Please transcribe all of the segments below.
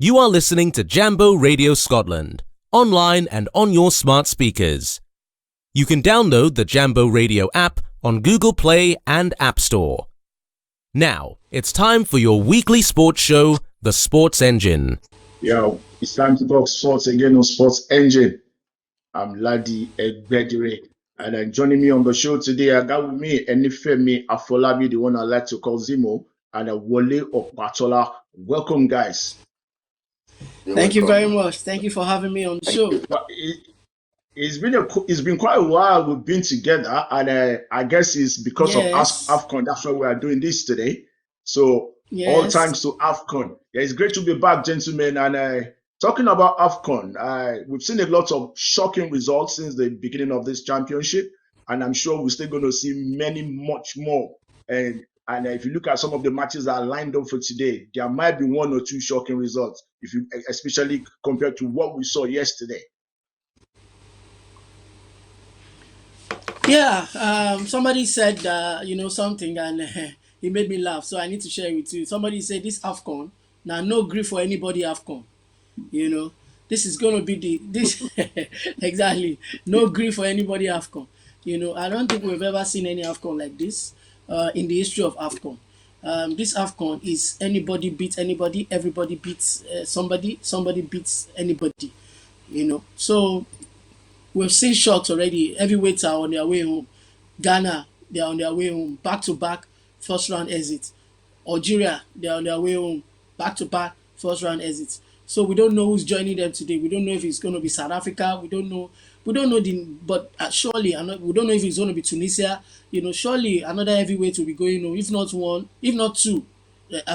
You are listening to Jambo Radio Scotland, online and on your smart speakers. You can download the Jambo Radio app on Google Play and App Store. Now, it's time for your weekly sports show, The Sports Engine. Yo, it's time to talk sports again on Sports Engine. I'm Ladi Egbedire, and joining me on the show today, I got with me Enifemi Afolabi, the one I like to call Zimo, and Wole Opatola. Welcome, guys. Thank you very much. Thank you for having me on the show. It's been quite a while we've been together, and I guess it's because of AFCON. That's why we are doing this today. So all thanks to AFCON. Yeah, it's great to be back, gentlemen. And talking about AFCON, we've seen a lot of shocking results since the beginning of this championship, and I'm sure we're still going to see much more. And if you look at some of the matches that are lined up for today, there might be one or two shocking results, especially compared to what we saw yesterday. Yeah, somebody said, something, and it made me laugh. So I need to share it with you. Somebody said this AFCON, now no grief for anybody AFCON. This is going to be this exactly, no grief for anybody AFCON. I don't think we've ever seen any AFCON like this in the history of AFCON. This AFCON is anybody beats anybody, everybody beats somebody beats anybody. So we've seen shocks already. Heavyweights are on their way home. Ghana, they are on their way home. Back-to-back first round exits. Algeria, they are on their way home. Back-to-back first round exits. So we don't know who's joining them today. We don't know if it's going to be South Africa. We don't know but surely, we don't know if it's going to be Tunisia. Surely another heavyweight will be going home. If not one, if not two,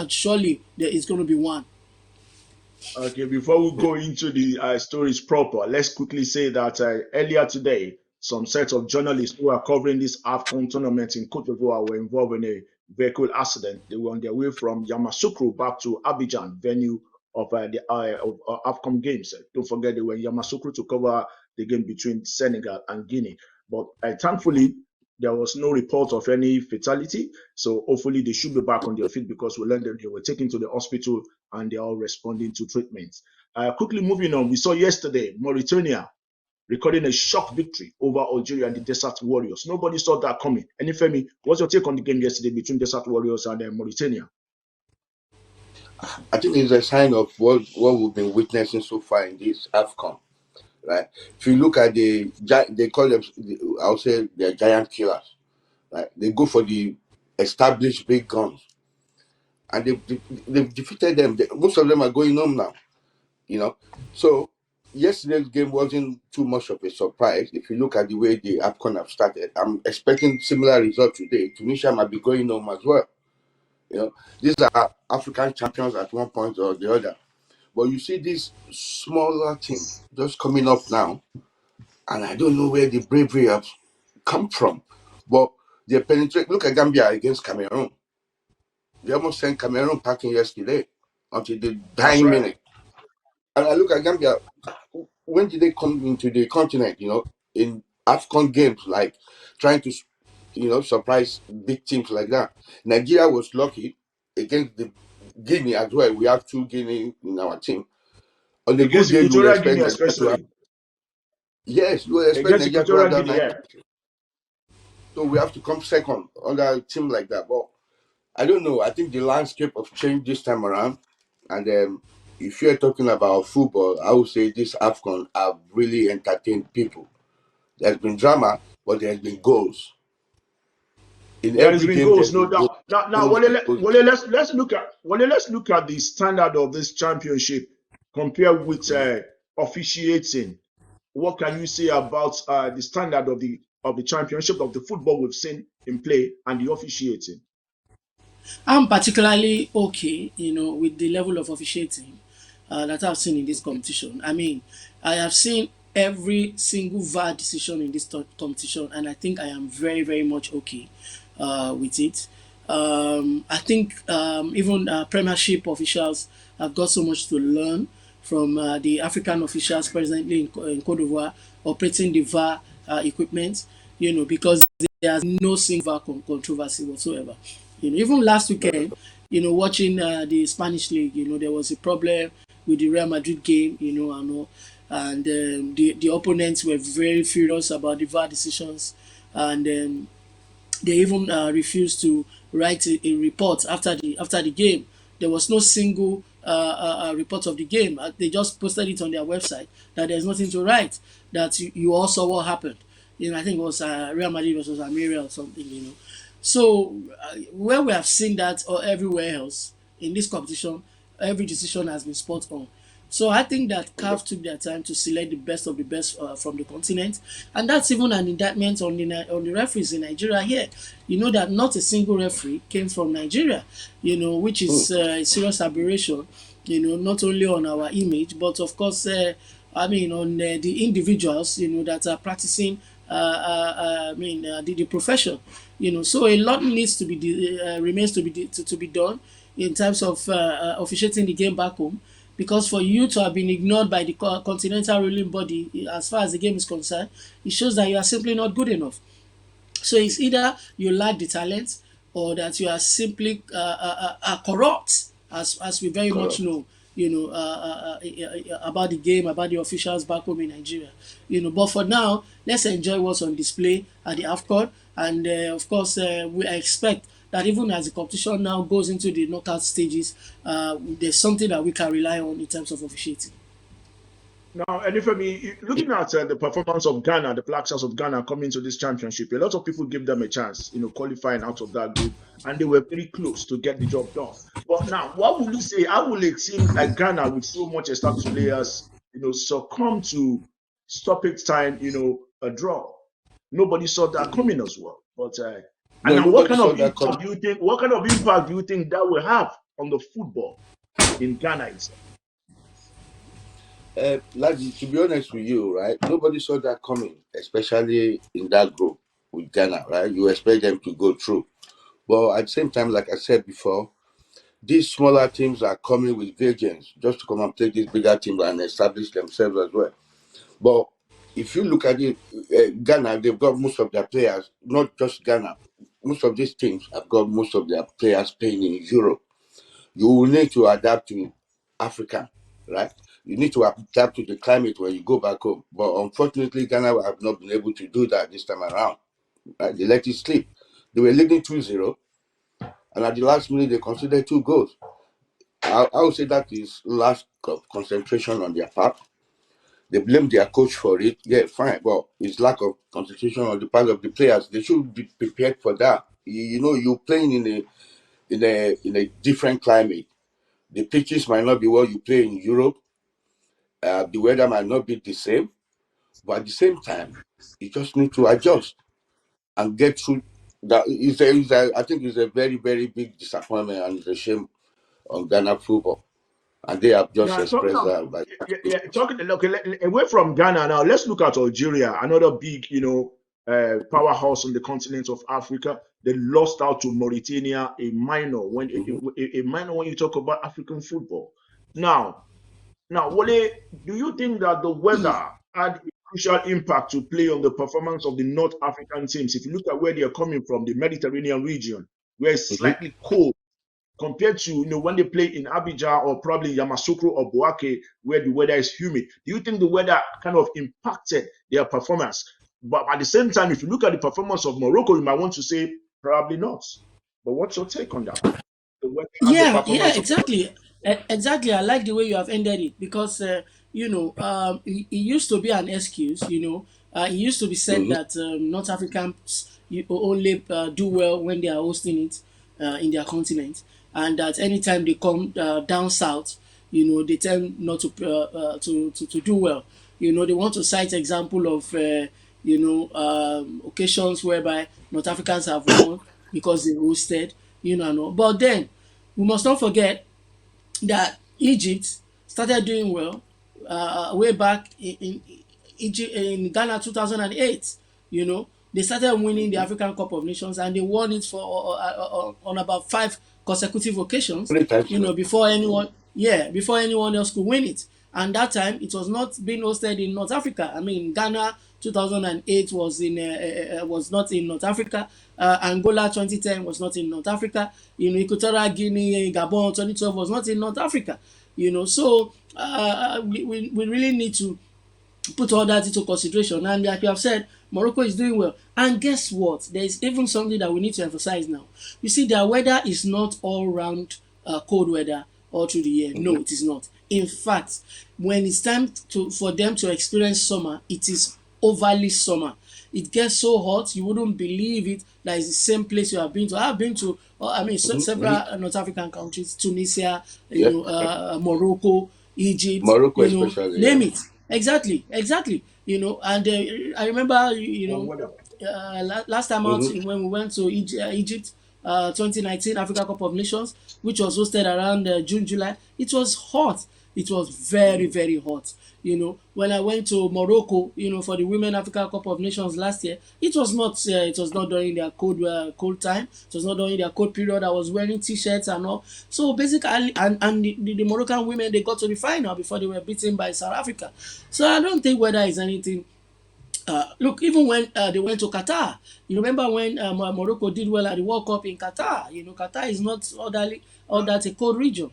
surely there is going to be one. Okay, before we go into the stories proper, let's quickly say that earlier today, some set of journalists who are covering this AFCON tournament in Côte d'Ivoire were involved in a vehicle accident. They were on their way from Yamoussoukro back to Abidjan, venue of the AFCON games. Don't forget they were in Yamoussoukro to cover the game between Senegal and Guinea. But thankfully, there was no report of any fatality. So hopefully they should be back on their feet, because we learned that they were taken to the hospital and they are all responding to treatment. Quickly moving on, we saw yesterday Mauritania recording a shock victory over Algeria and the Desert Warriors. Nobody saw that coming. Femi, what's your take on the game yesterday between Desert Warriors and Mauritania? I think it's a sign of what we've been witnessing so far in this AFCON. Right? If you look at they call them, I'll say they're giant killers. Right? They go for the established big guns, and they've defeated them. Most of them are going home now. So yesterday's game wasn't too much of a surprise. If you look at the way the AFCON have started, I'm expecting similar results today. Tunisia might be going home as well. These are African champions at one point or the other. But you see this smaller team just coming up now, and I don't know where the bravery has come from. But they penetrate. Look at Gambia against Cameroon. They almost sent Cameroon packing yesterday until the dying minute. And I look at Gambia. When did they come into the continent? In AFCON games, like trying to, surprise big teams like that. Nigeria was lucky against the Guinea as well. We have 2 Guinea in our team. On the good day, you would expect Nigeria to have. Yes, you would expect Nigeria to have that night. So we have to come second on a team like that. But I don't know. I think the landscape have changed this time around. And if you're talking about football, I would say this AFCON have really entertained people. There's been drama, but there's been goals. There's been goals, no doubt. Now, let's look at the standard of this championship compared with officiating. What can you say about the standard of the championship, of the football we've seen in play, and the officiating? I'm particularly okay, with the level of officiating that I've seen in this competition. I mean, I have seen every single VAR decision in this competition, and I think I am very, very much okay with it. I think even Premiership officials have got so much to learn from the African officials presently in Côte d'Ivoire operating the VAR equipment, because there's no single VAR controversy whatsoever. Even last weekend, watching the Spanish league, there was a problem with the Real Madrid game, and all. And the opponents were very furious about the VAR decisions, and they even refused to write a report after the game. There was no single report of the game. They just posted it on their website that there's nothing to write. That you all saw what happened. I think it was Real Madrid versus Almeria or something. So where we have seen that or everywhere else in this competition, every decision has been spot on. So I think that CAF took their time to select the best of the best from the continent, and that's even an indictment on the referees in Nigeria here. You know that not a single referee came from Nigeria, which is a serious aberration. Not only on our image, but of course, on the individuals, that are practicing. The profession. So a lot needs to be remains to be done in terms of officiating the game back home, because for you to have been ignored by the continental ruling body as far as the game is concerned, it shows that you are simply not good enough. So it's either you lack the talent or that you are simply corrupt, as we very much Correct. know, about the game, about the officials back home in Nigeria. But for now, let's enjoy what's on display at the AFCON, and of course, we expect that even as the competition now goes into the knockout stages, there's something that we can rely on in terms of officiating. Now, and for me, looking at the performance of Ghana, the Black Stars of Ghana coming to this championship, a lot of people give them a chance, qualifying out of that group, and they were very close to get the job done. But now, what would you say? How will a team like Ghana, with so much established players, succumb to stoppage time, a draw? Nobody saw that coming as well. But and No, now, what nobody kind saw of that impact coming. do you think? What kind of impact do you think that will have on the football in Ghana itself? Like, to be honest with you, right? Nobody saw that coming, especially in that group with Ghana, right? You expect them to go through. But at the same time, like I said before, these smaller teams are coming with vengeance just to come and play these bigger teams and establish themselves as well. But if you look at it, Ghana, they've got most of their players, not just Ghana, most of these teams have got most of their players playing in Europe. You will need to adapt to Africa, right? You need to adapt to the climate when you go back home. But unfortunately, Ghana have not been able to do that this time around. Right? They let it slip. They were leading 2-0, and at the last minute, they considered 2 goals. I would say that is lack of concentration on their part. They blame their coach for it. Yeah, fine. But it's lack of concentration on the part of the players. They should be prepared for that. You're playing in a different climate. The pitches might not be what you play in Europe. The weather might not be the same, but at the same time, you just need to adjust and get through. I think it's a very, very big disappointment and it's a shame on Ghana football, and they have just Now, talking expressed of that by talking okay, away from Ghana now, let's look at Algeria, another big, powerhouse on the continent of Africa. They lost out to Mauritania, a minor when you talk about African football. Now, Wale, do you think that the weather had a crucial impact to play on the performance of the North African teams? If you look at where they are coming from, the Mediterranean region, where it's Mhm. slightly cold compared to when they play in Abidjan or probably Yamoussoukro or Bouaké, where the weather is humid. Do you think the weather kind of impacted their performance? But at the same time, if you look at the performance of Morocco, you might want to say probably not. But what's your take on that? The weather and the Yeah, performance of exactly. Exactly. I like the way you have ended it because, it used to be an excuse, it used to be said Mhm. that North Africans only do well when they are hosting it in their continent, and that anytime they come down south, they tend not to do well. They want to cite example of, occasions whereby North Africans have won because they hosted, and all. But then we must not forget that Egypt started doing well way back in Egypt, in Ghana 2008. They started winning the African Cup of Nations, and they won it for on about 5 consecutive occasions. Many times, Before anyone else could win it. And that time it was not being hosted in North Africa. I mean, Ghana 2008 was not in North Africa. Angola 2010 was not in North Africa. Equatorial Guinea, Gabon 2012 was not in North Africa. So we really need to put all that into consideration. And like you have said, Morocco is doing well. And guess what? There is even something that we need to emphasize now. You see, their weather is not all round cold weather all through the year. No, it is not. In fact, when it's time for them to experience summer, it is overly summer. It gets so hot you wouldn't believe it. That is the same place you have been to. I've been to, several North African countries, Tunisia, Yeah. Morocco, Egypt, Morocco especially, name yeah. it. Exactly. And I remember, Whatever. last time out Mm-hmm. when we went to Egypt, 2019 Africa Cup of Nations, which was hosted around June, July. It was hot. It was very, very hot. When I went to Morocco, for the Women Africa Cup of Nations last year, it was not. It was not during their cold time. It was not during their cold period. I was wearing t-shirts and all. So basically, and the Moroccan women, they got to the final before they were beaten by South Africa. So I don't think weather is anything. Look, even when they went to Qatar, you remember when Morocco did well at the World Cup in Qatar. Qatar is not all that a cold region.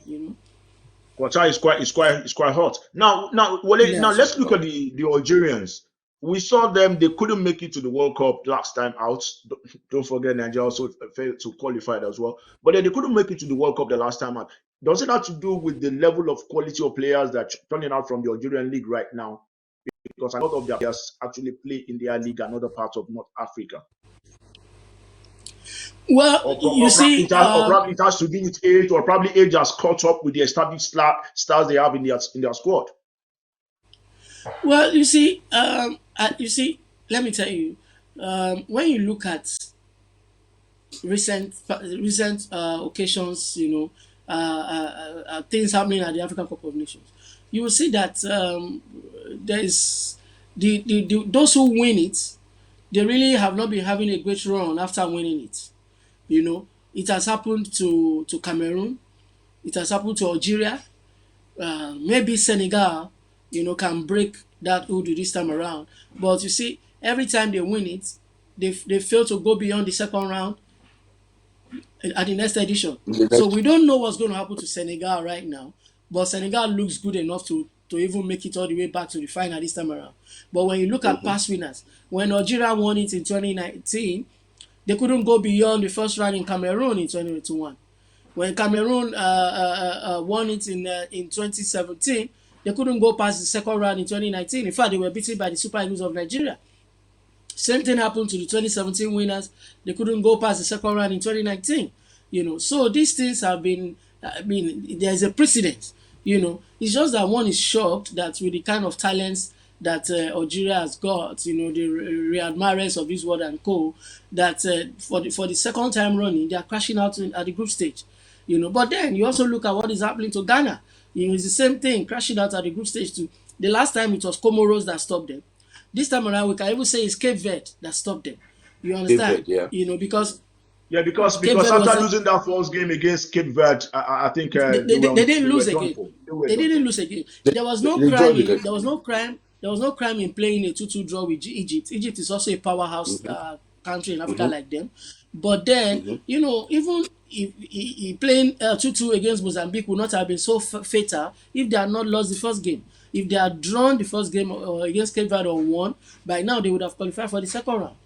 Qatar is quite hot. Now, Wale, Yeah, now so let's look at the Algerians. We saw them; they couldn't make it to the World Cup last time out. Don't forget, Nigeria also failed to qualify as well. But then they couldn't make it to the World Cup the last time out. Does it have to do with the level of quality of players that are turning out from the Algerian league right now? Because a lot of their players actually play in their league and other parts of North Africa. well, Or, you see, probably it has to do with age, or probably age has caught up with the established stars they have in their squad. well, you see. Let me tell you, when you look at recent occasions, things happening at the African Cup of Nations, you will see that there is those who win it, they really have not been having a great run after winning it. It has happened to Cameroon, it has happened to Algeria, maybe Senegal, can break that hoodoo this time around. But you see, every time they win it, they fail to go beyond the second round at the next edition. The So next. we don't know what's going to happen to Senegal right now, but Senegal looks good enough to even make it all the way back to the final this time around. But when you look at Mm-hmm. past winners, when Algeria won it in 2019, they couldn't go beyond the first round in Cameroon in 2021. When Cameroon won it in 2017, they couldn't go past the second round in 2019. In fact, they were beaten by the Super Eagles of Nigeria. Same thing happened to the 2017 winners. They couldn't go past the second round in 2019. So these things have been. There's a precedent. It's just that one is shocked that with the kind of talents that Algeria has got, the Riyad Mahrez of this world and co, that for the second time running, they are crashing out at the group stage. But then you also look at what is happening to Ghana. It's the same thing, crashing out at the group stage too. The last time it was Comoros that stopped them. This time around, we can even say it's Cape Verde that stopped them. You understand? David, yeah. Because Yeah, because Cape Verde after was losing that first game against Cape Verde, I think they didn't they were lose done again. for. They were They done didn't for. lose again. They, There was they, no they crime joined in again. there was no crime. There was no crime in playing a 2-2 draw with Egypt. Egypt is also a powerhouse Mm-hmm. country in Africa Mm-hmm. like them. But then, Mm-hmm. even if he playing 2-2 against Mozambique would not have been so fatal if they had not lost the first game. If they had drawn the first game against Cape Verde or won, by now they would have qualified for the second round.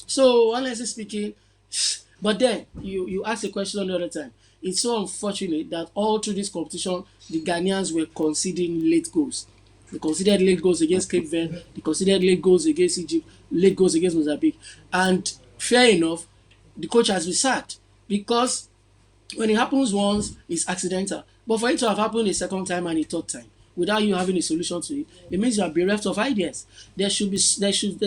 So honestly speaking, but then you asked a question the other time. It's so unfortunate that all through this competition, the Ghanaians were conceding late goals. They considered late goals against Cape Verde. They considered late goals against Egypt. Late goals against Mozambique. And fair enough, the coach has been sacked because when it happens once, it's accidental. But for it to have happened a second time and a third time, without you having a solution to it, it means you are bereft of ideas. There's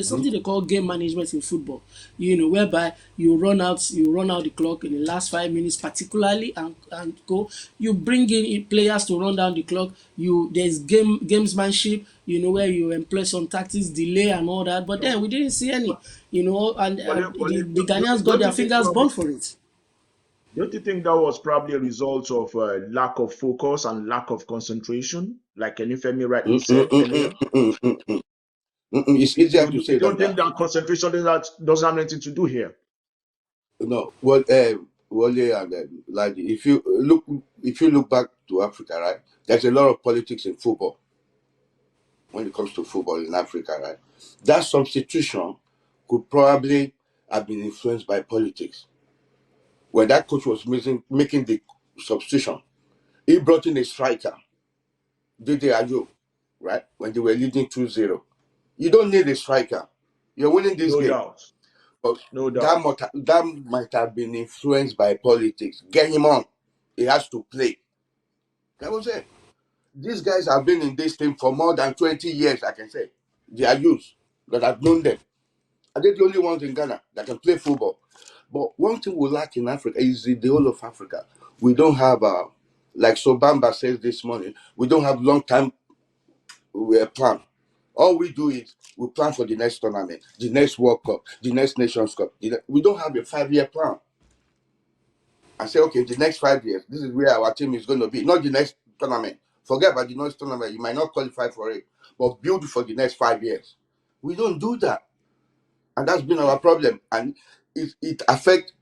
something they call game management in football, whereby you run out the clock in the last 5 minutes, particularly, and go. You bring in players to run down the clock. There's gamesmanship, where you employ some tactics, delay and all that. But then we didn't see any, and the Ghanaians got Don't their you think fingers probably? burnt for it. Don't you think that was probably a result of lack of focus and lack of concentration, like Kenifemi rightly said earlier? It's easier to You say than don't think that. that concentration doesn't have anything to do here? No. Well, Wale and like if you look back to Africa, right? There's a lot of politics in football when it comes to football in Africa, right? That substitution could probably have been influenced by politics. When that coach was making the substitution, he brought in a striker, Dede Ayo, right? When they were leading 2-0. You don't need a striker. You're winning this No game. doubt. But No doubt. that might have been influenced by politics. Get him on. He has to play. That was it. These guys have been in this team for more than 20 years, I can say. They are youth that I've known them. Are they the only ones in Ghana that can play football? But one thing we lack in Africa is the whole of Africa. We don't have, like Sobamba says this morning, we don't have long-term plan. All we do is we plan for the next tournament, the next World Cup, the next Nations Cup. We don't have a 5-year plan. I say, okay, the next 5 years, this is where our team is going to be. Not the next tournament. Forget about the next tournament. You might not qualify for it, but build for the next 5 years. We don't do that. And that's been our problem. And it affects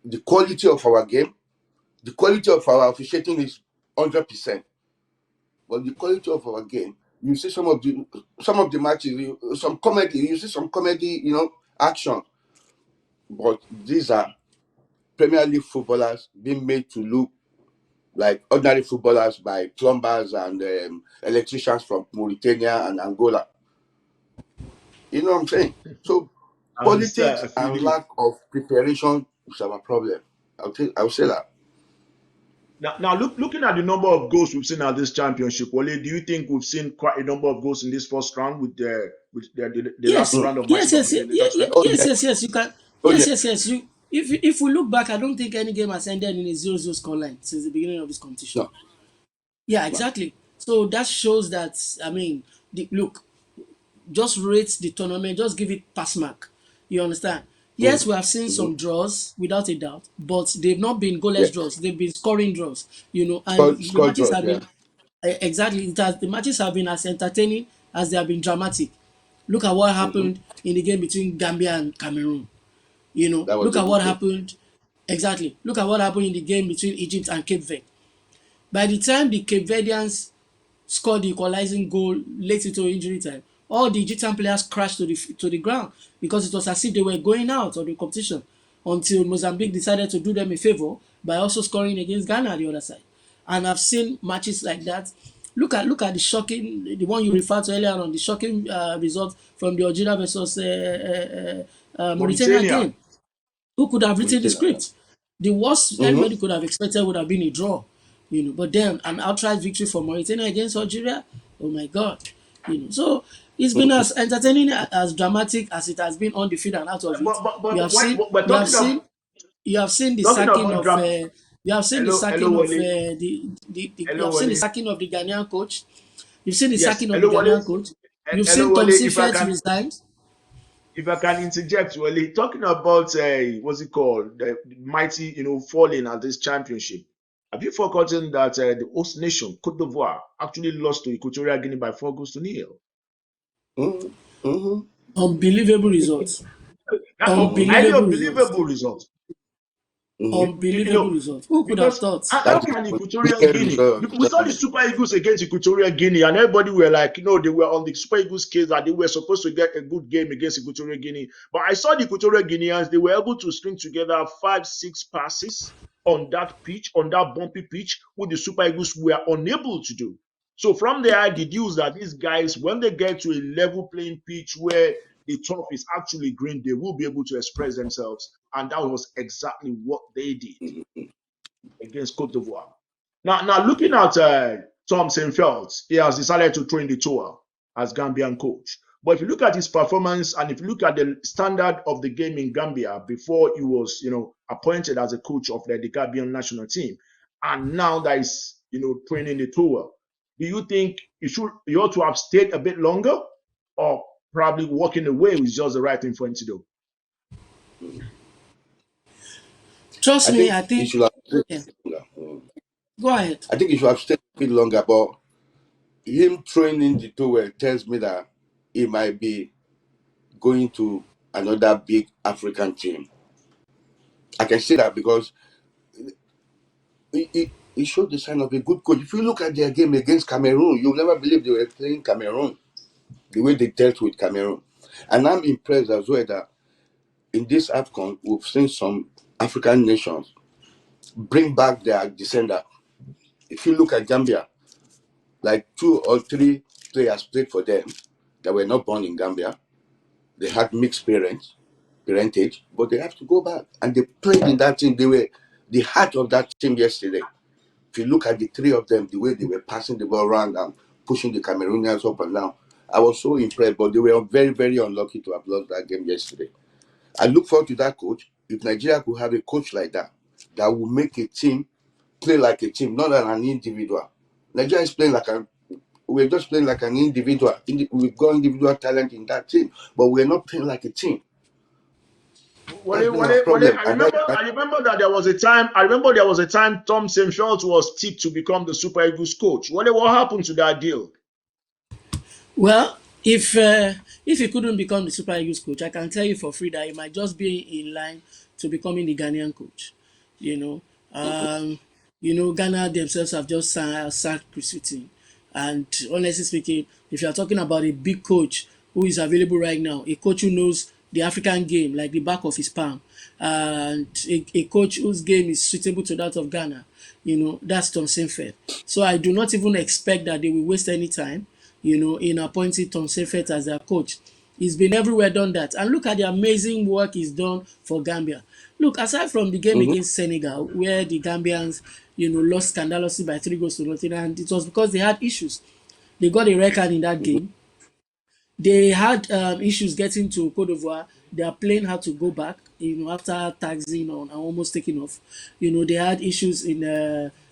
the quality of our game. The quality of our officiating is 100%. But the quality of our game, you see some of the matches, you see some comedy, action. But these are Premier League footballers being made to look like ordinary footballers by plumbers and electricians from Mauritania and Angola. You know what I'm saying? So I understand. politics I feel and you. lack of preparation is our problem. I'll say that. Now looking at the number of goals we've seen at this championship, Wale, do you think we've seen quite a number of goals in this first round with the last Yes, round of matches yes, of yes, the yes, introduction? Oh yes, yeah. yes, yes. You can. Oh Yes, yeah. yes, yes. If we look back, I don't think any game has ended in a 0-0 scoreline since the beginning of this competition. No. Yeah, No. exactly. So that shows that, I mean, look, just rate the tournament, just give it pass mark. You understand? Yes, we have seen Mm-hmm. some draws without a doubt, but they've not been Yeah. goalless draws. They've been scoring draws. And the Score matches draws. have Yeah. been exactly. The matches have been as entertaining as they have been dramatic. Look at what Mm-hmm. happened in the game between Gambia and Cameroon. That was Look a at good what game. happened. Exactly. Look at what happened in the game between Egypt and Cape Verde. By the time the Cape Verdeans scored the equalizing goal late into injury time, all the Egyptian players crashed to the ground because it was as if they were going out of the competition until Mozambique decided to do them a favor by also scoring against Ghana at the other side. And I've seen matches like that. Look at the shocking, the one you referred to earlier on, the shocking result from the Algeria versus Mauritania Mauritania. game. Who could have written the Mauritania. Yeah. script? The worst Mm-hmm. anybody could have expected would have been a draw, But then an outright victory for Mauritania against Algeria, oh my God, So it's been as entertaining, as dramatic as it has been on the field and out of it. You have seen, But you have talking seen, of you have seen the talking sacking about of, drama. you have seen the Hello sacking of Wale. you Hello have seen the Wale. sacking of the Ghanaian coach. You've seen the Yes, sacking of the hello Wale. Ghanaian coach. You've Hello seen Tom Wale. Seifert resigned. If I can interject, Wale, talking about what's it called, the mighty, falling at this championship. Have you forgotten that the host nation, Cote d'Ivoire, actually lost to Equatorial Guinea by 4 goals to 0? Mm-hmm. Mm-hmm. Unbelievable results. Highly Unbelievable results. unbelievable result. Mm-hmm. Unbelievable results. Who could have Because thought? how That's can the Equatorial wicked Guinea? result of We the saw the tournament. Super Eagles against Equatorial Guinea, and everybody were like, they were on the Super Eagles case that they were supposed to get a good game against Equatorial Guinea. But I saw the Equatorial Guineans; they were able to string together 5, 6 passes on that pitch, on that bumpy pitch, which the Super Eagles were unable to do. So from there, I deduce that these guys, when they get to a level playing pitch where the turf is actually green, they will be able to express themselves, and that was exactly what they did against Cote d'Ivoire. Now looking at Tom Senfeld, he has decided to throw in the towel as Gambian coach. But if you look at his performance and if you look at the standard of the game in Gambia before he was, appointed as a coach of the Gambian national team, and now that he's, throwing in the towel, do you think he ought to have stayed a bit longer, or probably walking away was just the right thing for him to do? Trust I me, think I he think. should have stayed Yeah. longer. Go ahead. I think he should have stayed a bit longer, but him throwing in the towel tells me that he might be going to another big African team. I can say that because he showed the sign of a good coach. If you look at their game against Cameroon, you'll never believe they were playing Cameroon, the way they dealt with Cameroon. And I'm impressed as well that in this AFCON, we've seen some African nations bring back their descendants. If you look at Gambia, like 2 or 3 players played for them that were not born in Gambia. They had mixed parentage, but they have to go back. And they played in that team. They were the heart of that team yesterday. If you look at the 3 of them, the way they were passing the ball around and pushing the Cameroonians up and down, I was so impressed. But they were very, very unlucky to have lost that game yesterday. I look forward to that coach. If Nigeria could have a coach like that, that will make a team play like a team, not an individual. Nigeria is playing like we're just playing like an individual. We've got individual talent in that team, but we're not playing like a team. I remember that there was a time. I remember there was a time Tom Saintfield was tipped to become the Super Eagles coach. What happened to that deal? Well, if he couldn't become the Super Eagles coach, I can tell you for free that he might just be in line to becoming the Ghanaian coach. You know, um, Ghana themselves have just sacked Chris Hughton. And honestly speaking, if you are talking about a big coach who is available right now, a coach who knows the African game like the back of his palm, and a coach whose game is suitable to that of Ghana, that's Tom Saintfield. So I do not even expect that they will waste any time in appointing Tom Saintfield as their coach. He's been everywhere, done that. And look at the amazing work he's done for Gambia. Look, aside from the game against Senegal, where the Gambians, lost scandalously by 3 goals to nothing, and it was because they had issues. They got a record in that game. They had issues getting to Cote d'Ivoire. Their plane had to go back, after taxiing on and almost taking off. They had issues in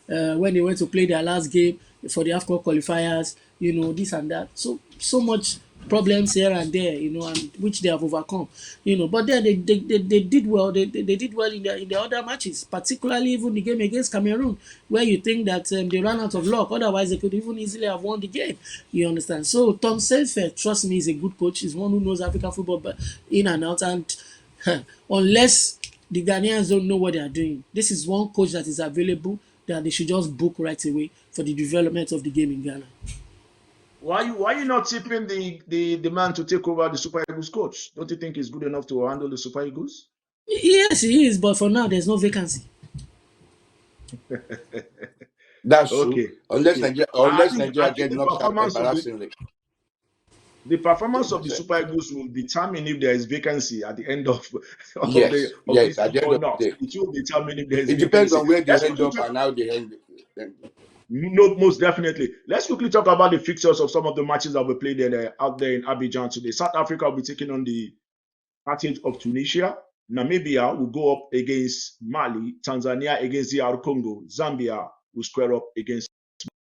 when they went to play their last game for the AFCON qualifiers, this and that. So much problems here and there, and which they have overcome, But then they did well. They did well in the other matches, particularly even the game against Cameroon, where you think that they ran out of luck. Otherwise, they could even easily have won the game. You understand? So Tom Saintfield, trust me, is a good coach. He's one who knows African football but in and out. And unless the Ghanaians don't know what they are doing, this is one coach that is available that they should just book right away for the development of the game in Ghana. Why you not tipping the man to take over the Super Eagles coach? Don't you think he's good enough to handle the Super Eagles? Yes, he is, but for now there's no vacancy. That's okay. True. Unless Nigeria get knocked out embarrassingly. The performance of the Super Eagles will determine if there is vacancy at the end of this or not. It will determine if there is vacancy. It depends on where they end up and how they end. No, most definitely. Let's quickly talk about the fixtures of some of the matches that were played out there in Abidjan today. South Africa will be taking on the Carthage of Tunisia. Namibia will go up against Mali. Tanzania against DR Congo. Zambia will square up against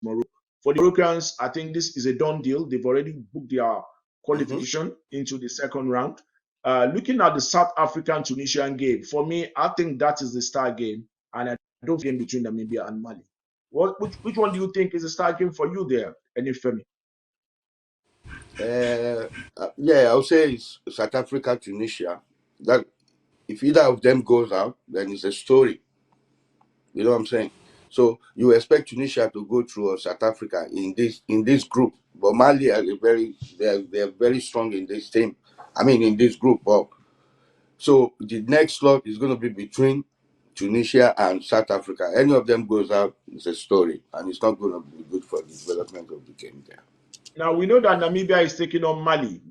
Morocco. For the Moroccans, I think this is a done deal. They've already booked their qualification into the second round. Looking at the South African-Tunisian game, for me, I think that is the star game, and I don't game between Namibia and Mali. Which one do you think is a star game for you there, Enifemi? I would say it's South Africa, Tunisia. That if either of them goes out, then it's a story. You know what I'm saying? So you expect Tunisia to go through South Africa in this group, but Mali are they're very strong in this team. I mean in this group. So the next slot is going to be between Tunisia and South Africa. Any of them goes out, it's a story, and it's not going to be good for the development of the game there. Now we know that Namibia is taking on Mali.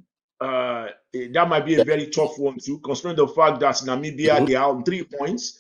That might be a very tough one too, considering the fact that Namibia they are on 3 points.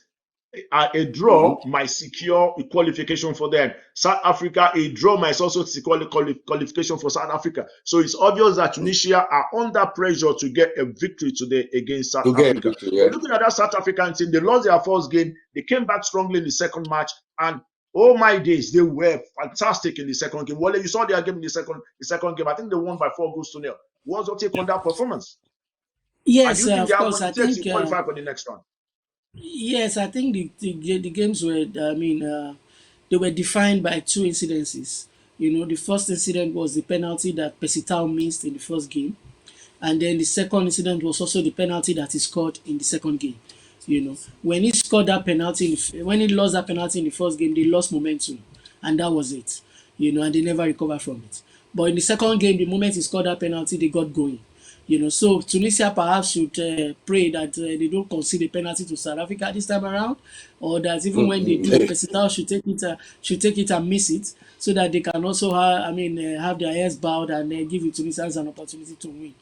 A draw might secure a qualification for them. South Africa, a draw might also secure a qualification for South Africa. So it's obvious that Tunisia are under pressure to get a victory today against South Africa. But looking at that South African team, they lost their first game. They came back strongly in the second match, and oh my days, they were fantastic in the second game. Well, you saw their game in the second game. I think they won by 4-0. What's your take on that performance? Yes, of course. I think qualify for the next round. Yes, I think the games were, they were defined by 2 incidences. The first incident was the penalty that Pesitao missed in the first game. And then the second incident was also the penalty that he scored in the second game. When he scored that penalty, when he lost that penalty in the first game, they lost momentum, and that was it. And they never recovered from it. But in the second game, the moment he scored that penalty, they got going. So Tunisia perhaps should pray that they don't concede a penalty to South Africa this time around, or that even when they do, Pesitao should take it and miss it, so that they can also have their heads bowed and give the Tunisians an opportunity to win.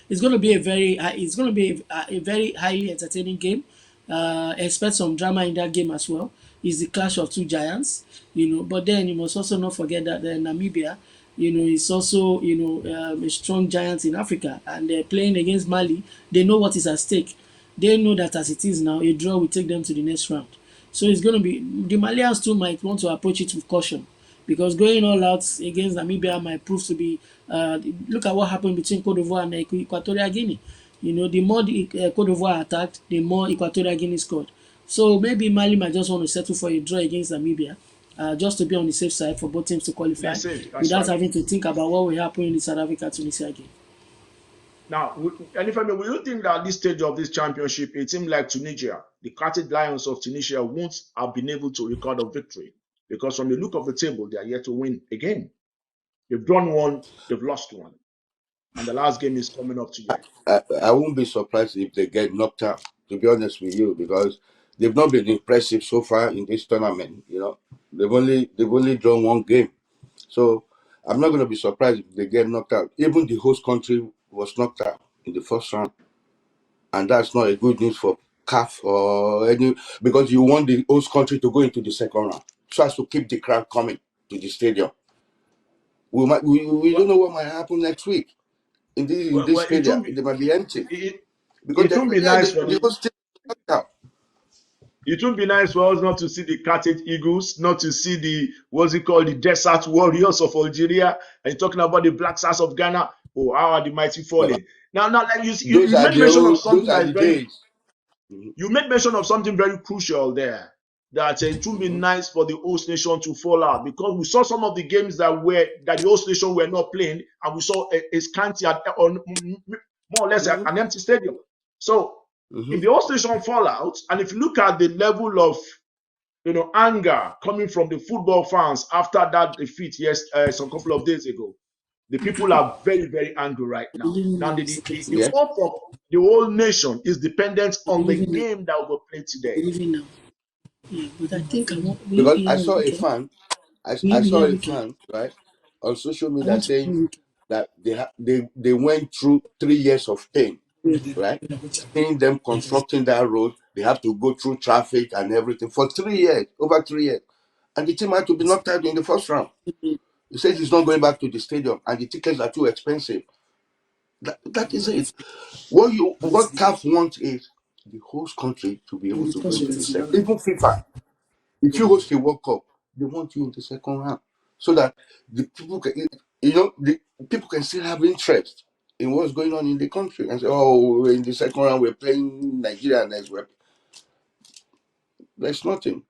It's going to be a very highly entertaining game. Expect some drama in that game as well. It's the clash of two giants, But then you must also not forget that Namibia, is also a strong giant in Africa, and they're playing against Mali. They know what is at stake. They know that as it is now, a draw will take them to the next round. So it's going to be the Malians too might want to approach it with caution, because going all out against Namibia might prove to be. Look at what happened between Cote d'Ivoire and Equatorial Guinea. The more Cote d'Ivoire attacked, the more Equatorial Guinea scored. So maybe Mali might just want to settle for a draw against Namibia, just to be on the safe side for both teams to qualify without having to think about what will happen in the South Africa-Tunisia game. Now, Elifemi, will you think that at this stage of this championship, a team like Tunisia, the Carthage Lions of Tunisia, won't have been able to record a victory? Because from the look of the table, they are yet to win a game. They've drawn one, they've lost one. And the last game is coming up today. I won't be surprised if they get knocked out, to be honest with you, because they've not been impressive so far in this tournament. They've only drawn one game. So I'm not going to be surprised if they get knocked out. Even the host country was knocked out in the first round. And that's not a good news for CAF or any, because you want the host country to go into the second round, so as to keep the crowd coming to the stadium. We don't know what might happen next week in this stadium. They might be empty. Because it won't be nice for It would be nice for us not to see the Carthage Eagles, not to see the Desert Warriors of Algeria, and talking about the Black Stars of Ghana. Oh, how are the mighty falling? Now, like you made mention of something that is very. You made mention of something very crucial there. That it would be nice for the host nation to fall out, because we saw some of the games that the host nation were not playing, and we saw a scanty more or less an empty stadium. So if the host nation fall out, and if you look at the level of anger coming from the football fans after that defeat some couple of days ago, the people are very, very angry right now. Now the hope of the whole nation is dependent on the game that will play today. Yeah, but I think I want. Because I saw a fan, right, on social media saying that they went through 3 years of pain, right? Seeing them constructing that road, they have to go through traffic and everything for 3 years, over 3 years, and the team had to be knocked out in the first round. He says he's not going back to the stadium, and the tickets are too expensive. That is it. What CAF wants is the host country to be able to go into the second. Even FIFA, if you host a World Cup, they want you in the second round, so that the people can, the people can still have interest in what's going on in the country and say, "Oh, in the second round we're playing Nigeria next week." There's nothing.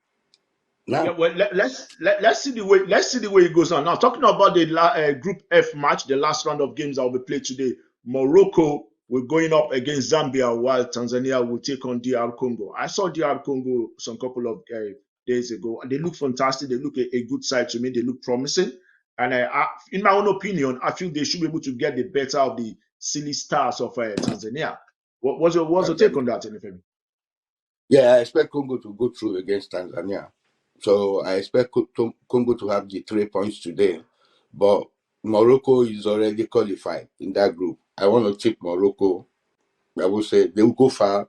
Now, yeah, well, let's see the way it goes on. Now, talking about the Group F match, the last round of games that will be played today, Morocco will going up against Zambia, while Tanzania will take on DR Congo. I saw DR Congo some couple of days ago, and they look fantastic. They look a good side to me. They look promising, and in my own opinion, I feel they should be able to get the better of the silly stars of Tanzania. What's your take on that, anything? Yeah, I expect Congo to go through against Tanzania. So I expect Congo to have the 3 points today. But Morocco is already qualified in that group. I want to tip Morocco. I would say they will go far.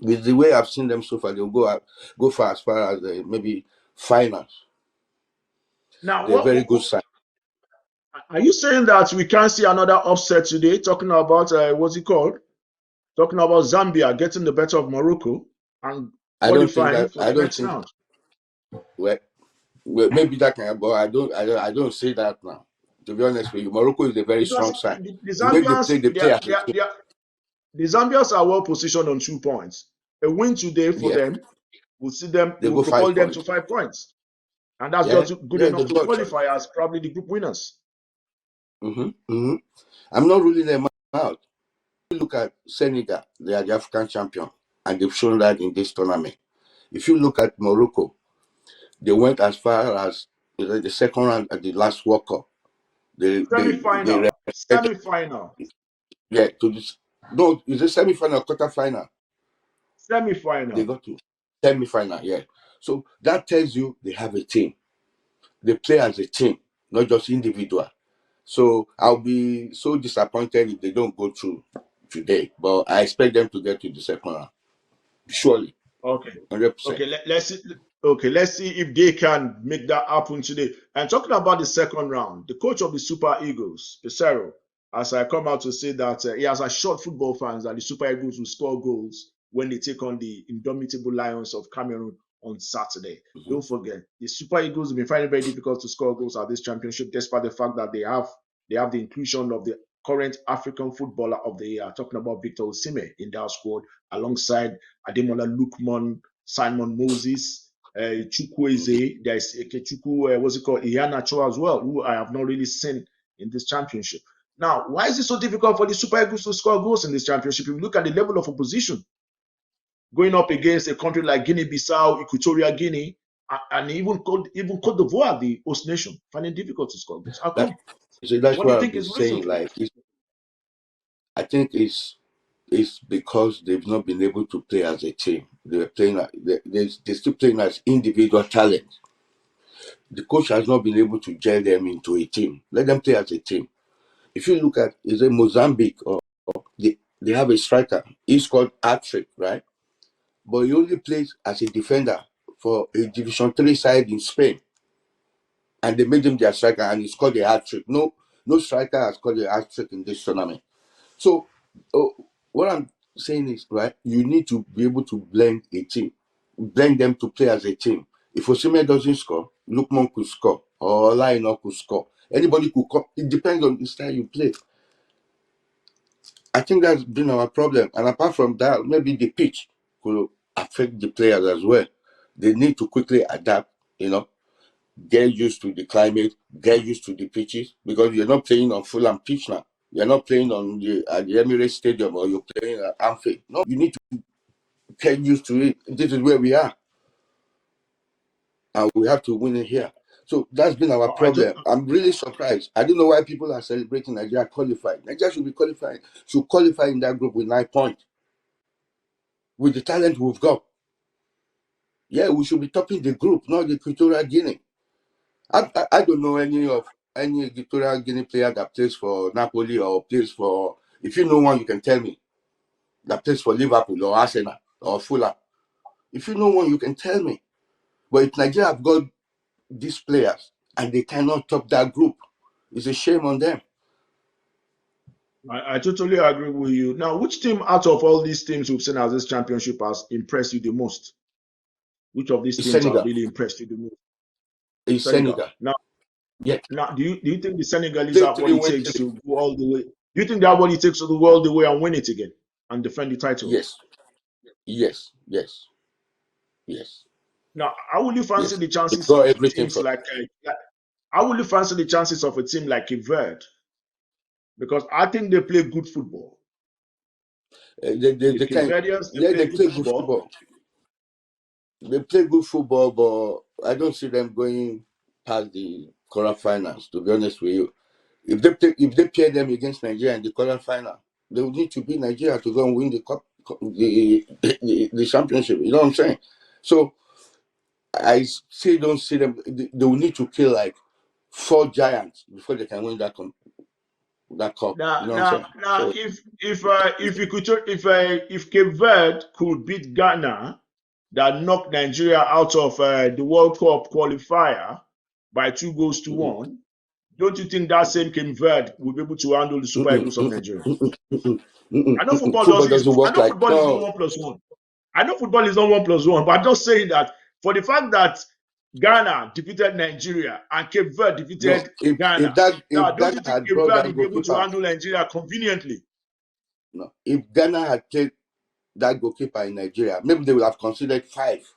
With the way I've seen them so far, they'll go far as maybe finals. Now, they're a very good side. Are you saying that we can't see another upset today? Talking about what's it called? Talking about Zambia getting the better of Morocco and qualifying for the next round. Well, maybe that can, but I don't say that now. To be honest with you, Morocco is a very strong side. The Zambians are well positioned on 2 points. A win today for them will see them. Will propel them to 5 points, and that's just good enough to qualify as probably the group winners. I'm not ruling them out. Look at Senegal; they are the African champion, and they've shown that in this tournament. If you look at Morocco, they went as far as the second round at the last World Cup. They Semi-final. represented, Semi-final. yeah, to this. No, it's a semi-final, quarter-final. They Semi-final. got to semi-final, yeah. So that tells you they have a team. They play as a team, not just individual. So I'll be so disappointed if they don't go through today. But I expect them to get to the second round. Surely. Okay. 100%. Okay, let's see. Okay, let's see if they can make that happen today. And talking about the second round, the coach of the Super Eagles, Pesero, as I come out to say that he has assured football fans that the Super Eagles will score goals when they take on the indomitable Lions of Cameroon on Saturday. Mhm. Don't forget, the Super Eagles have been finding it very difficult to score goals at this championship, despite the fact that they have the inclusion of the current African footballer of the year, talking about Victor Osimhen in that squad, alongside Ademola Lookman, Simon Moses, Chukwueze, there's Ikechukwu, what's it called, Iheanacho as well, who I have not really seen in this championship. Now, why is it so difficult for the Super Eagles to score goals in this championship? If you look at the level of opposition, going up against a country like Guinea-Bissau, Equatorial Guinea, and even Cote d'Ivoire, the host nation, finding it difficult to score goals. How come? That's What do you what I've think been is the reason saying. for Like, it? I think it's because they've not been able to play as a team. They're playing. They're still playing as individual talent. The coach has not been able to gel them into a team. Let them play as a team. If you look at, is it Mozambique or they have a striker. He's called hat-trick, right? But he only plays as a defender for a Division 3 side in Spain. And they made him their striker, and he scored a hat-trick. No striker has scored a hat-trick in this tournament. So what I'm saying is, right, you need to be able to blend a team, blend them to play as a team. If Osimhen doesn't score, Lookman could score, or Lionel could score. Anybody could come. It depends on the style you play. I think that's been our problem. And apart from that, maybe the pitch could affect the players as well. They need to quickly adapt, get used to the climate, get used to the pitches, because you're not playing on Fulham pitch now. You're not playing at the Emirates Stadium, or you're playing at Anfield. No, you need to get used to it. This is where we are. And we have to win it here. So that's been our problem. I'm really surprised. I don't know why people are celebrating Nigeria qualified. Nigeria should be qualified. Should qualify in that group with 9 points. With the talent we've got. Yeah, we should be topping the group, not the Equatorial Guinea. I don't know any Equatorial Guinea player that plays for Napoli or plays for. If you know one, you can tell me. That plays for Liverpool or Arsenal or Fulham. If you know one, you can tell me. But if Nigeria have got these players and they cannot top that group, it's a shame on them. I totally agree with you. Now, which team out of all these teams we've seen as this championship has impressed you the most? Which of these It's teams Senegal. have really impressed you the most? It's Senegal. Now, do you think the Senegalese Play have what three, it win takes three. to go all the way? Do you think they have what it takes to go all the way and win it again and defend the title? Yes. Now, how will you fancy the They've chances got of everything teams for how will you fancy the chances of a team like Cape Verde? Because I think they play good football. they The Cape can. Verdeans, they Yeah, play they good play good football. football. They play good football, but I don't see them going past the quarterfinals. To be honest with you, if they pair them against Nigeria in the quarterfinal, they will need to beat Nigeria to go and win the cup, the championship. You know what I'm saying? So I still don't see them. They will need to kill like 4 giants before they can win that cup. You know what I'm saying? Now, So if Cape Verde could beat Ghana, that knocked Nigeria out of the World Cup qualifier by 2-1, don't you think that same Cape Verde will be able to handle the Super Eagles of Nigeria? I know football doesn't I work know like football is not no. 1+1. I know football is not 1+1, but I'm just saying that for the fact that Ghana defeated Nigeria and Cape Verde No, defeated if Ghana. Now, don't Ghana you think had Cape brought Verde that will be able to goalkeeper, handle Nigeria conveniently? no, if Ghana had played that goalkeeper in Nigeria, maybe they would have considered 5.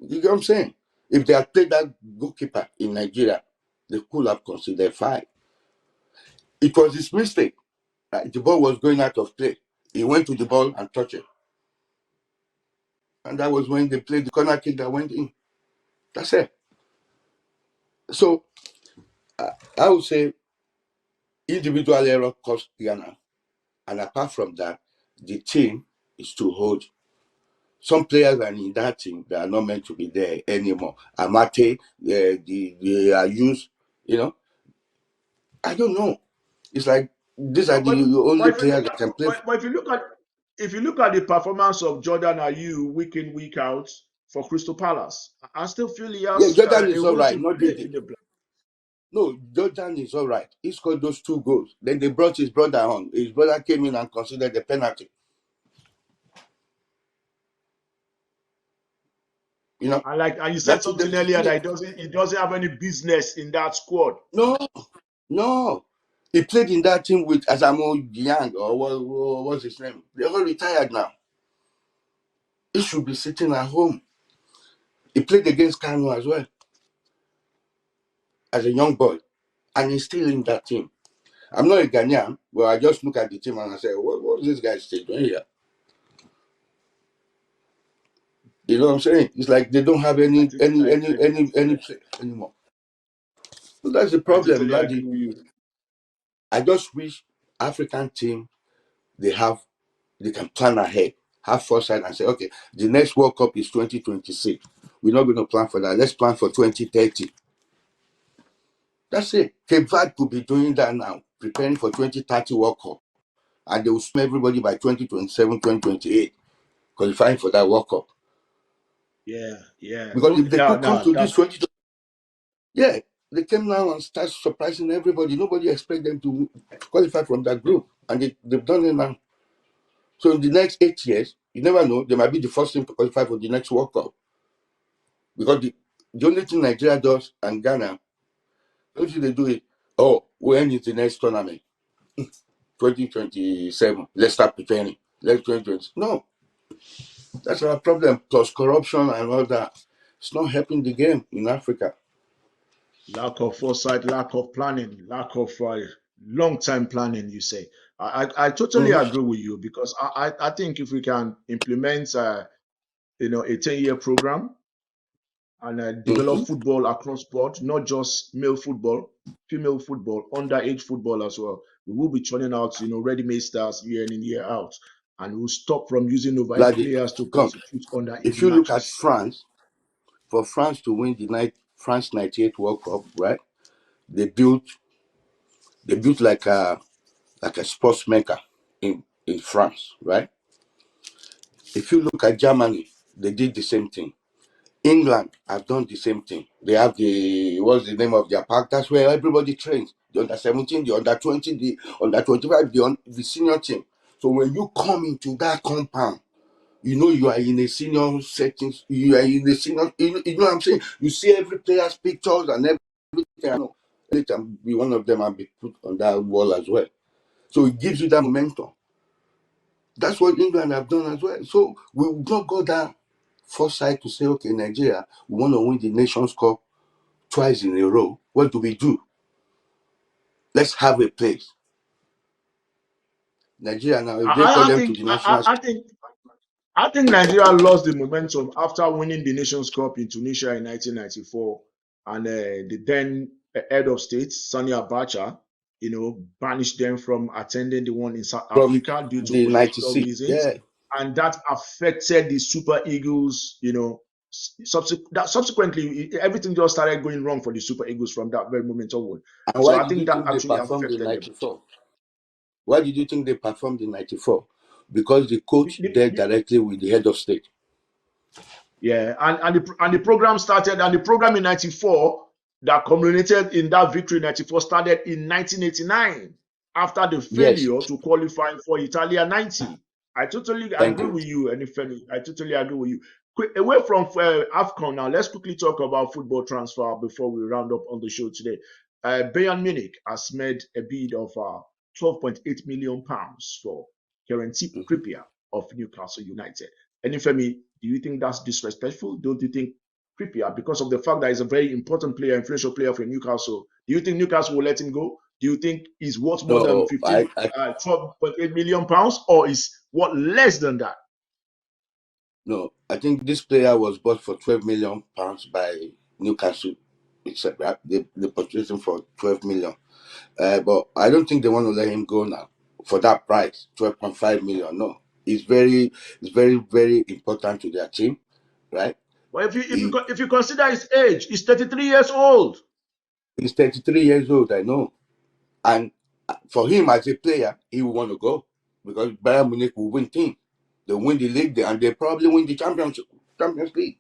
You get what I'm saying? If they had played that goalkeeper in Nigeria, they could have considered 5. It was his mistake. Right? The ball was going out of play. He went to the ball and touched it. And that was when they played the corner kick that went in. That's it. So I would say individual error cost Ghana. And apart from that, the team is too old. Some players are in that team that are not meant to be there anymore. Amate, they are used, I don't know. It's like these are the only players that can play. But if you look at the performance of Jordan Ayew week in, week out for Crystal Palace, I still feel he has Jordan a is all role right, to not play Didi. in the play. No, Jordan is all right. He scored those 2 goals. Then they brought his brother on. His brother came in and considered the penalty. And you said That took them something to earlier finish. that he doesn't have any business in that squad. No. He played in that team with Asamo Yang, or what's his name? They're all retired now. He should be sitting at home. He played against Kano as well as a young boy, and he's still in that team. I'm not a Ghanaian, but I just look at the team and I say, what's this guy still doing here? You know what I'm saying? It's like they don't have any play anymore. So that's the I problem, totally agree Laddie. with you. I just wish African team they can plan ahead, have foresight, and say, okay, the next World Cup is 2026. We're not going to plan for that. Let's plan for 2030. That's it. Cape Verde could be doing that now, preparing for 2030 World Cup, and they will swim everybody by 2027, 2028, qualifying for that World Cup. Yeah. Because if they could come to That, this yeah, they came now and start surprising everybody. Nobody expect them to qualify from that group, and they've done it now. So in the next 8 years, you never know, they might be the first team to qualify for the next World Cup. Because the only thing Nigeria does and Ghana, don't you they do it? Oh, when is the next tournament? 2027. Let's start preparing. Let's 2020. No, that's our problem. Plus corruption and all that. It's not helping the game in Africa. lack of foresight, lack of planning, lack of long-term planning, you say. I totally agree with you, because I think if we can implement a 10-year program and develop football across board, not just male football, female football, underage football as well, we will be churning out ready-made stars year in and year out, and we'll stop from using overage Bloody, players to come. constitute underage If you look at matches. France, for France to win the France 98 World Cup, right? They built like a sports mecca in France, right? If you look at Germany, they did the same thing. England have done the same thing. They have what's the name of their park? That's where everybody trains. The under 17, the under 20, the under 25, the senior team. So when you come into that compound, you are in a senior setting. You are in a senior. You know what I'm saying? You see every player's pictures and everything. I know. Later, be one of them and be put on that wall as well. So it gives you that momentum. That's what England have done as well. So we've not got that foresight to say, okay, Nigeria, we want to win the Nations Cup twice in a row. What do? Let's have a place. Nigeria now, if they call I them to think the national I think Nigeria lost the momentum after winning the Nations Cup in Tunisia in 1994, and the then head of state, Sani Abacha, banished them from attending the one in South from Africa due to the political 96. reasons, Yeah. and that affected the Super Eagles. Subsequently, everything just started going wrong for the Super Eagles from that very moment onward. And So why I did think you that think they actually performed in affected them. 94? Why did you think they performed in 94? Because the coach dealt The, directly with the head of state. Yeah, and the program started, and the program in '94 that culminated in that victory in '94 started in 1989 after the Yes. failure to qualify for Italia '90. I totally Thank agree you. with you, and I totally agree with you. Away from AFCON now, let's quickly talk about football transfer before we round up on the show today. Bayern Munich has made a bid of 12.8 million pounds for Kieran Trippier of Newcastle United. And Femi, do you think that's disrespectful? Don't you think Trippier, because of the fact that he's a very important player, influential player for Newcastle, do you think Newcastle will let him go? Do you think he's worth more than No, 12.8 million pounds, or is what less than that? No, I think this player was bought for £12 million by Newcastle. Except that they purchased him for 12 million. But I don't think they want to let him go now for that price, 12.5 million. No, it's very, very important to their team, right? But if you consider his age, he's 33 years old. He's 33 years old, I know. And for him as a player, he will want to go because Bayern Munich will win things. They'll win the league and they probably win the Champions League.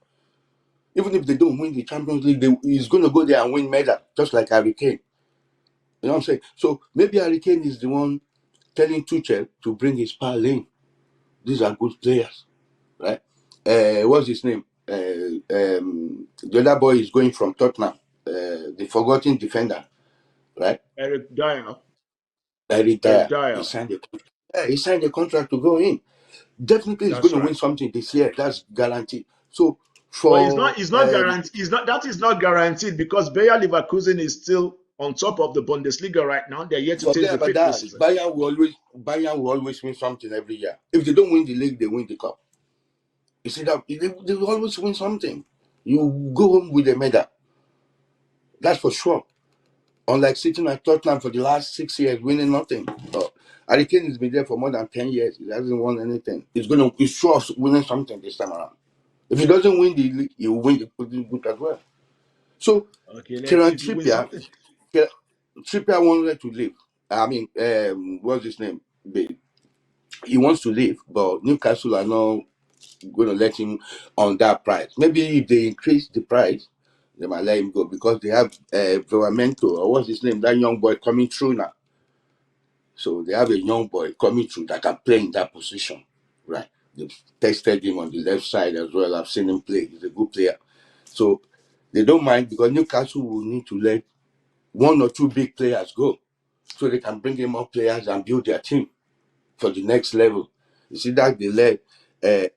Even if they don't win the Champions League, he's going to go there and win medal, just like Harry Kane. You know what I'm saying? So maybe Harry Kane is the one telling Tuchel to bring his pal in. These are good players, right? What's his name? The other boy is going from Tottenham, the forgotten defender, right? Eric Dyer. Eric Eric Dyer. Dyer. He signed a contract to go in. Definitely, he's That's going to right. win something this year. That's guaranteed. So But it's not guaranteed. That is not guaranteed because Bayer Leverkusen is still on top of the Bundesliga right now. They're yet to taste forget the about fifth this that. season. Bayern will always win something every year. If they don't win the league, they win the cup. You see that they will always win something. You go home with a medal. That's for sure. Unlike sitting at Tottenham for the last 6 years winning nothing. But Harry Kane has been there for more than 10 years. He hasn't won anything. He's sure of winning something this time around. If he doesn't win the league, he will win the book as well. So Okay, let's Kieran see if you win something. Trippier wanted to leave. I mean, what's his name? He wants to leave, but Newcastle are not going to let him on that price. Maybe if they increase the price, they might let him go because they have Veramente, or what's his name, that young boy coming through now. So they have a young boy coming through that can play in that position, right? They've tested him on the left side as well. I've seen him play. He's a good player. So they don't mind because Newcastle will need to let one or two big players go so they can bring in more players and build their team for the next level. You see that they let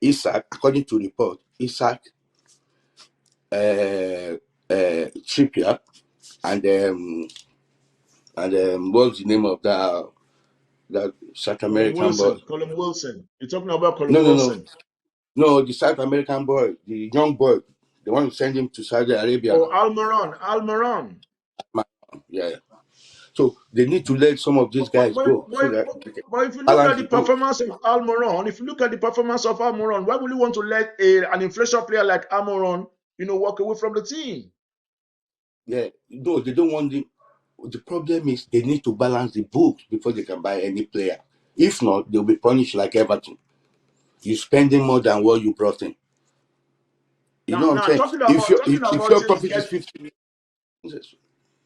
Isak, according to report, Isak, Trippier, and what's the name of that South American boy? Colin Wilson. You're talking about Colin No, Wilson. no, the South American boy, the young boy. They want to send him to Saudi Arabia. Oh, Almiron. Yeah. So they need to let some of these guys go so that they can But if you look balance at the the books. performance of Almiron, why would you want to let an influential player like Almiron, walk away from the team? Yeah, no, they don't want the. The problem is they need to balance the books before they can buy any player. If not, they'll be punished like Everton. You're spending more than what you brought in. You know what I'm Now saying? talking If about your teams profit is 50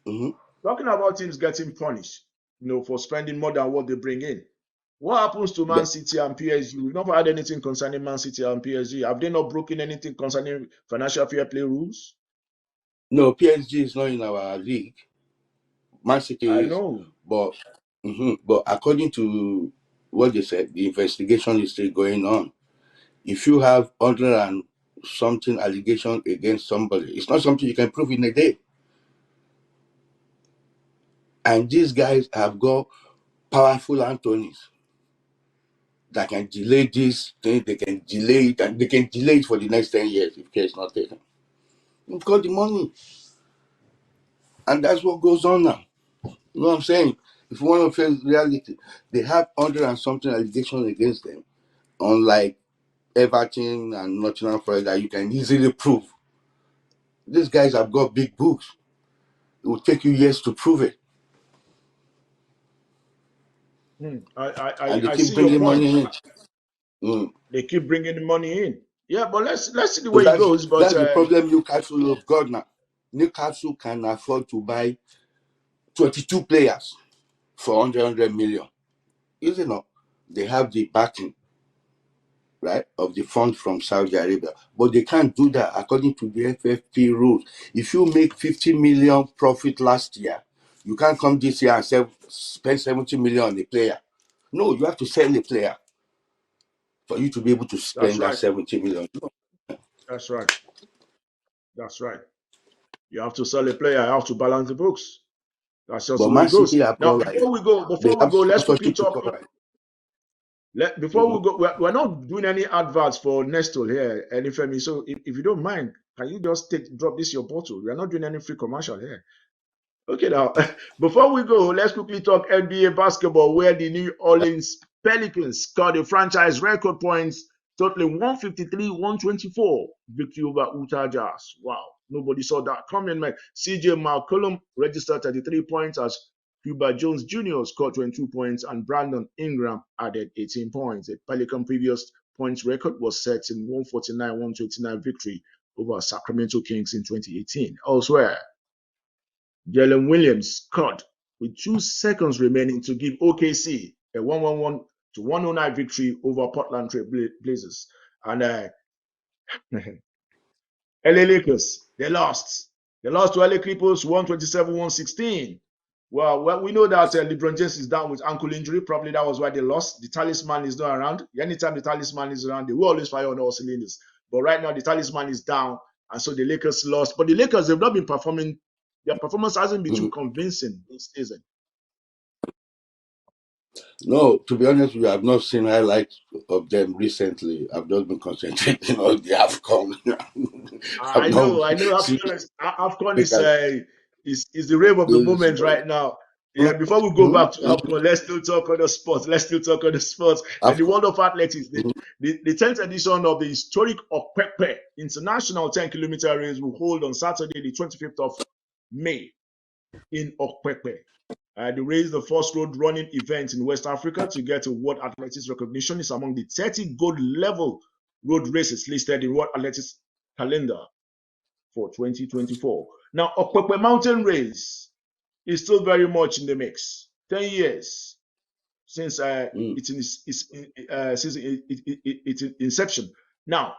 million, talking about teams getting punished, for spending more than what they bring in. What happens to Man City and PSG? We've never had anything concerning Man City and PSG. Have they not broken anything concerning financial fair play rules? no, PSG is not in our league. Man City I is, know. but but according to what they said, the investigation is still going on. If you have 100 and something allegation against somebody, it's not something you can prove in a day. And these guys have got powerful Anthony's that can delay this thing, they can delay it, and they can delay it for the next 10 years if care is not taken. You've got the money. And that's what goes on now. You know what I'm saying? If you want to face reality, they have 100 and something allegations against them, unlike Everton and Nottingham Forest that you can easily prove. These guys have got big books. It will take you years to prove it. And they I keep see your bringing point. money in. Mm. They keep bringing the money in. Yeah, but let's see the So way it goes. But that's the problem Newcastle have got now. Newcastle can afford to buy 22 players for 100 million. Is it not? They have the backing, right, of the funds from Saudi Arabia. But they can't do that according to the FFP rules. If you make 50 million profit last year, you can't come this year and spend 70 million on a player. No, you have to sell a player for you to be able to that's spend that right. 70 million. That's right. That's right. You have to sell a player. You have to balance the books. That's just But the way Man it City goes. have Now, got like, before we they go, have let's quickly sponsorship to talk. cover it. Before we go, we're not doing any adverts for Nestle here, Anifemi. So if you don't mind, can you just drop this your bottle? We're not doing any free commercial here. Okay, now, before we go, let's quickly talk NBA basketball, where the New Orleans Pelicans scored a franchise record points, totaling 153-124 victory over Utah Jazz. Wow, nobody saw that coming, man. CJ McCollum registered 33 points as Cuba Jones Jr. scored 22 points, and Brandon Ingram added 18 points. The Pelican previous points record was set in 149-129 victory over Sacramento Kings in 2018. Elsewhere, Jalen Williams scored with 2 seconds remaining to give OKC a 111-109 victory over Portland Trail Blazers. And LA Lakers, they lost. They lost to LA Clippers 127-116. Well, we know that LeBron James is down with ankle injury. Probably that was why they lost. The talisman is not around. Anytime the talisman is around, they will always fire on all cylinders. But right now, the talisman is down, and so the Lakers lost. But the Lakers have not been performing. Their performance hasn't been too convincing this season. No, to be honest with you, I've not seen highlights of them recently. I've just been concentrating on the AFCON. I know. AFCON is the rave of the moment right now. Yeah, before we go back to AFCON, let's still talk on the sports. And the world of athletics, the 10th edition of the historic Okpekpe International 10-kilometer race will hold on Saturday, the 25th of May in Okpekpe. The race, the first road running event in West Africa to get a World Athletics recognition, is among the 30 gold level road races listed in World Athletics calendar for 2024. Now, Okpekpe Mountain Race is still very much in the mix. 10 years since its inception. Now,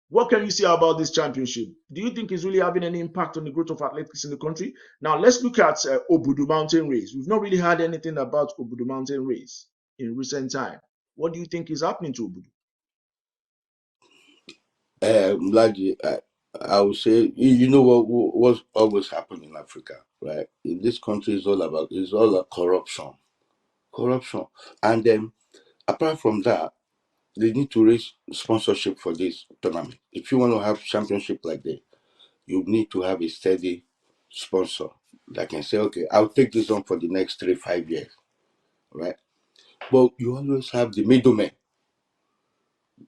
what can you say about this championship? Do you think it's really having any impact on the growth of athletics in the country? Now, let's look at Obudu Mountain Race. We've not really heard anything about Obudu Mountain Race in recent time. What do you think is happening to Obudu? Largely, I would say, you know what's always happened in Africa, right? In this country, it's all about corruption. And then, apart from that, they need to raise sponsorship for this tournament. If you want to have championship like that, you need to have a steady sponsor that can say, okay, I'll take this on for the next 3-5 years, right? But you always have the middlemen,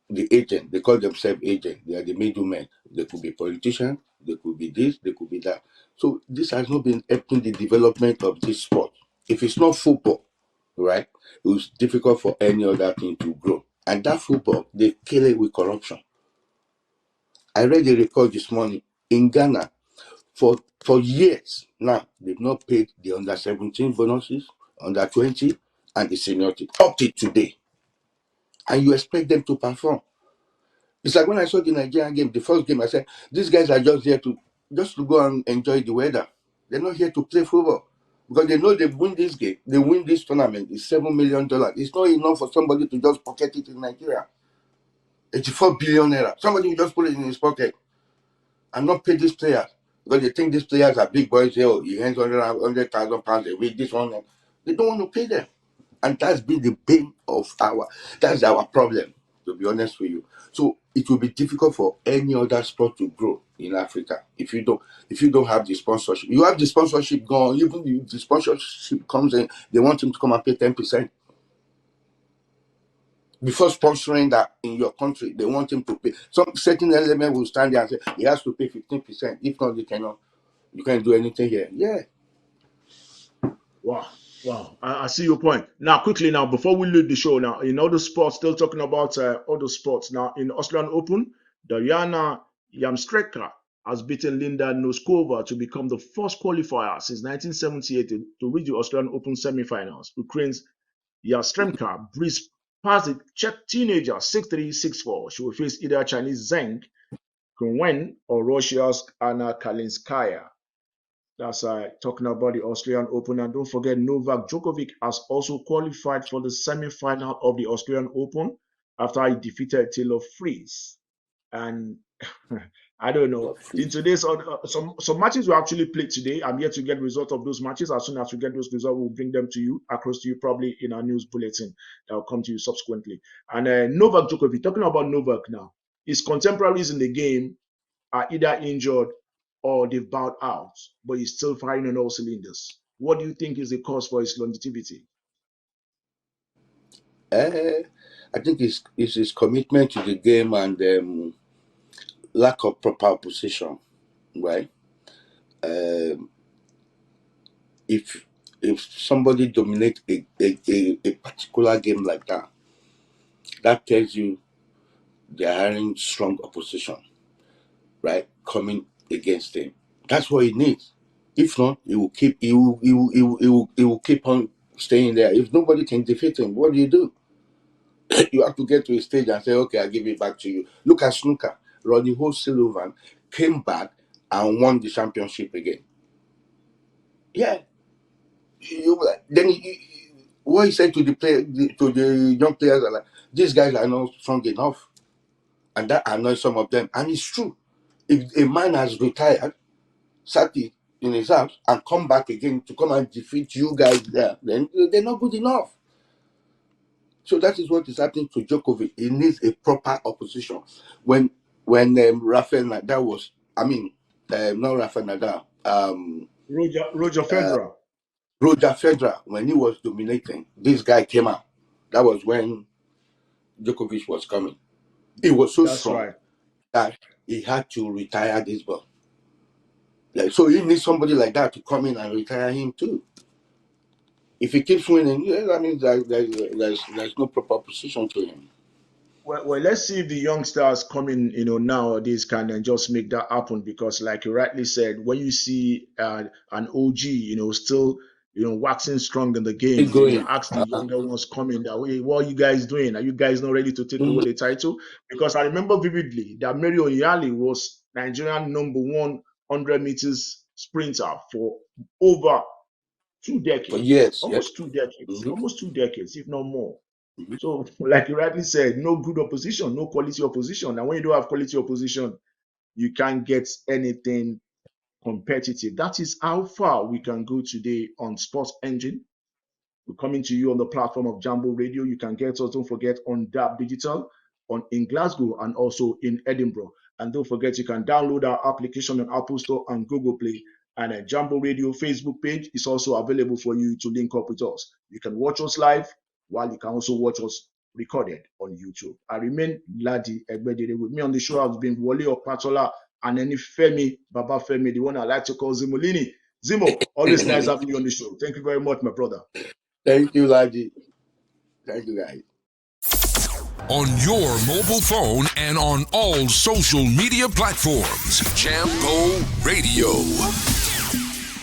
the agent. They call themselves agent. They are the middlemen. They could be politicians. They could be this. They could be that. So this has not been helping the development of this sport. If it's not football, right, it was difficult for any other thing to grow. And that football, they kill it with corruption. I read a report this morning in Ghana. For years now, they've not paid the under 17 bonuses, under 20, and the seniority up to today. And you expect them to perform. It's like when I saw the Nigerian game, the first game, I said, these guys are just here to go and enjoy the weather. They're not here to play football. Because they know they win this game, they win this tournament, it's $7 million. It's not enough for somebody to just pocket it in Nigeria. 84 billion naira. Somebody will just put it in his pocket and not pay these players. Because they think these players are big boys. Oh, he earns 100,000 pounds a week, this one. They don't want to pay them. And that's been the bane of that's our problem, to be honest with you. So it will be difficult for any other sport to grow in Africa if you don't have the sponsorship. You have the sponsorship gone, even if the sponsorship comes in, they want him to come and pay 10%. Before sponsoring that in your country, they want him to pay. Some certain element will stand there and say he has to pay 15%. If not, you can't do anything here. Yeah. Wow. I see your point. Now, quickly now, before we leave the show now, in other sports, still talking about other sports. Now, in Australian Open, Diana Yamstreka has beaten Linda Noskova to become the first qualifier since 1978 to reach the Australian Open semi-finals. Ukraine's Yastremka breezed past the Czech teenager 6-3, 6-4. She will face either Chinese Zheng Qinwen or Russia's Anna Kalinskaya. That's talking about the Australian Open. And don't forget, Novak Djokovic has also qualified for the semi-final of the Australian Open after he defeated Taylor Fritz. And I don't know. God, In please. today's some matches were actually played today. I'm yet to get results of those matches. As soon as we get those results, we'll bring them to you across to you probably in our news bulletin that will come to you subsequently. And Novak Djokovic, talking about Novak now, his contemporaries in the game are either injured or they've bowed out, but he's still firing on all cylinders. What do you think is the cause for his longevity? I think it's his commitment to the game and lack of proper position, right? Um, if somebody dominates a particular game like that, that tells you they are having strong opposition, right? Coming against him. That's what he needs. If not, he will keep on staying there. If nobody can defeat him, what do? You have to get to a stage and say, okay, I'll give it back to you. Look at snooker. Rodney O'Sullivan came back and won the championship again. Yeah. What he said to to the young players are like, these guys are not strong enough. And that annoys some of them. And it's true. If a man has retired, sat in his house, and come back again to come and defeat you guys there, then they're not good enough. So that is what is happening to Djokovic. He needs a proper opposition. When Rafael Nadal was, not Rafael Nadal, Roger Federer. Roger Federer, when he was dominating, this guy came out. That was when Djokovic was coming. He was so That's strong right. that he had to retire this ball. Like, so he needs somebody like that to come in and retire him too. If he keeps winning, yeah, that means there's no proper position to him. Well, let's see if the youngsters coming, nowadays can just make that happen because, like you rightly said, when you see an OG, still, waxing strong in the Keep game, you going. ask the younger ones coming that way, what are you guys doing? Are you guys not ready to take Mhm. over the title? Because I remember vividly that Mary Onyali was Nigerian number one 100 meters sprinter for over 2 decades, Yes, yes. Mhm. almost 2 decades, if not more. Mhm. So, like you rightly said, no good opposition, no quality opposition. And when you don't have quality opposition, you can't get anything competitive. That is how far we can go today on Sports Engine. We're coming to you on the platform of Jambo Radio. You can get us, don't forget, on DAB Digital, in Glasgow and also in Edinburgh. And don't forget, you can download our application on Apple Store and Google Play. And a Jambo Radio Facebook page is also available for you to link up with us. You can watch us live, while you can also watch us recorded on YouTube. I remain Ladi Egbedere. With me on the show has been Wale Opatola and any Femi, Baba Femi, the one I like to call Zimolini. Zimo, always nice having you on the show. Thank you very much, my brother. Thank you, Laji. Thank you, guys. On your mobile phone and on all social media platforms. Jambo Radio.